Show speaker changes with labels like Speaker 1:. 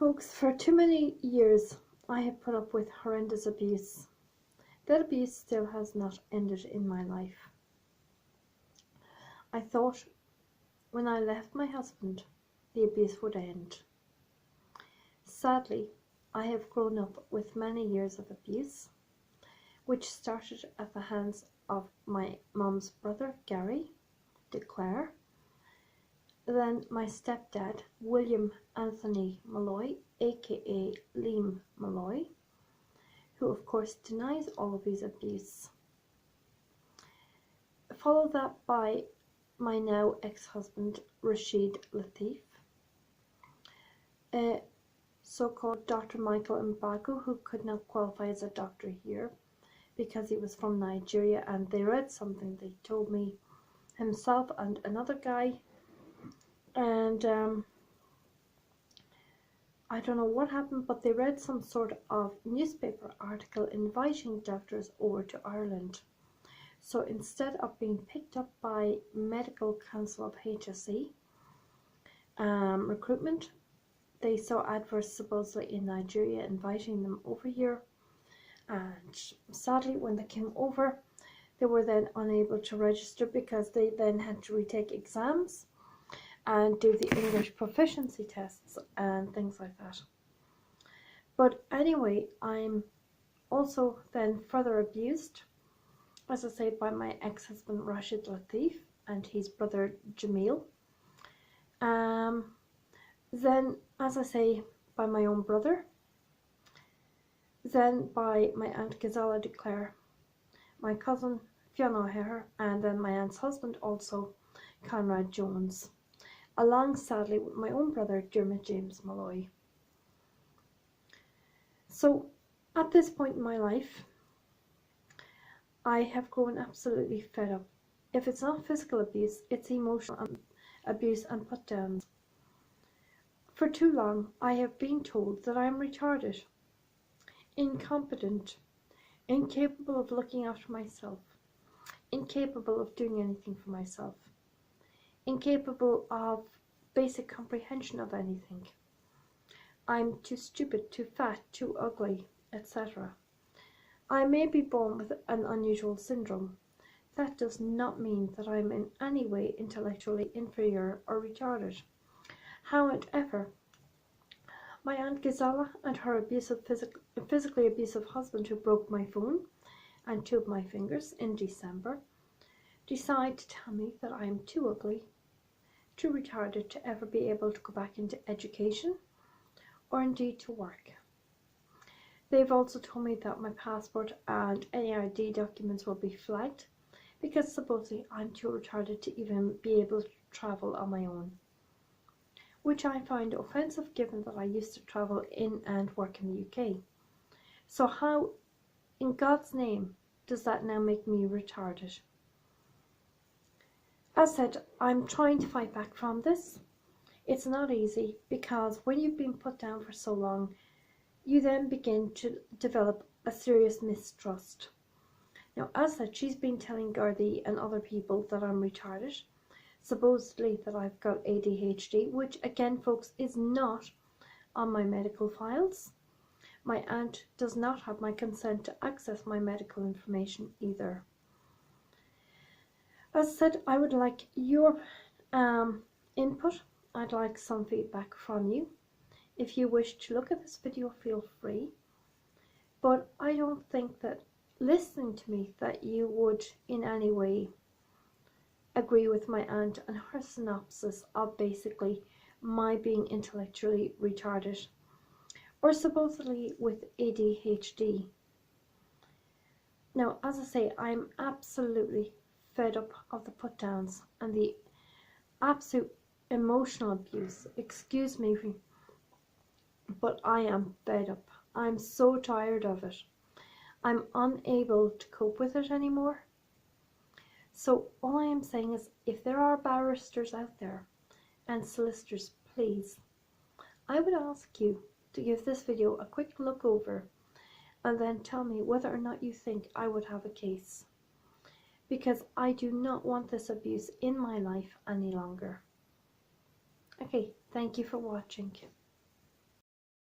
Speaker 1: Folks, for too many years I have put up with horrendous abuse. That abuse still has not ended in my life. I thought when I left my husband, the abuse would end. Sadly, I have grown up with many years of abuse, which started at the hands of my mum's brother, Gary de Clare, then my stepdad, William Anthony Malloy, aka Liam Malloy, who of course denies all of his abuse. Follow that by my now ex-husband, Rashid Latif, so-called Dr. Michael Mbagu, who could not qualify as a doctor here because he was from Nigeria, and they read something, they told me, himself and another guy, and I don't know what happened, but they read some sort of newspaper article inviting doctors over to Ireland. So instead of being picked up by Medical Council of HSE recruitment, they saw adverts supposedly in Nigeria inviting them over here, and sadly when they came over they were then unable to register because they then had to retake exams and do the English proficiency tests and things like that. But anyway, I'm also then further abused, as I say, by my ex-husband Rashid Latif and his brother Jamil. Then, as I say, by my own brother. Then by my aunt Ghazala de Clare, my cousin Fiona O'Hare, and then my aunt's husband also, Conrad Jones, along sadly with my own brother Dermot James Malloy. So at this point in my life, I have grown absolutely fed up. If it's not physical abuse, it's emotional abuse and put downs. For too long I have been told that I am retarded, incompetent, incapable of looking after myself, incapable of doing anything for myself, incapable of basic comprehension of anything. I'm too stupid, too fat, too ugly, etc. I may be born with an unusual syndrome. That does not mean that I'm in any way intellectually inferior or retarded. However, my aunt Ghazala and her physically abusive husband, who broke my phone and two of my fingers in December, decide to tell me that I am too ugly, too retarded to ever be able to go back into education or indeed to work. They've also told me that my passport and any ID documents will be flagged because supposedly I'm too retarded to even be able to travel on my own, which I find offensive given that I used to travel in and work in the UK. So how, in God's name, does that now make me retarded? As said, I'm trying to fight back from this. It's not easy because when you've been put down for so long, you then begin to develop a serious mistrust. Now, as said, she's been telling Gardaí and other people that I'm retarded, supposedly that I've got ADHD, which again, folks, is not on my medical files. My aunt does not have my consent to access my medical information either. As said, I would like your input. I'd like some feedback from you. If you wish to look at this video, feel free. But I don't think that listening to me that you would in any way agree with my aunt and her synopsis of basically my being intellectually retarded or supposedly with ADHD. Now, as I say, I'm absolutely fed up of the put downs and the absolute emotional abuse. Excuse me, but I am fed up. I'm so tired of it. I'm unable to cope with it anymore. So all I am saying is, if there are barristers out there and solicitors, please, I would ask you to give this video a quick look over and then tell me whether or not you think I would have a case, because I do not want this abuse in my life any longer. Okay, thank you for watching.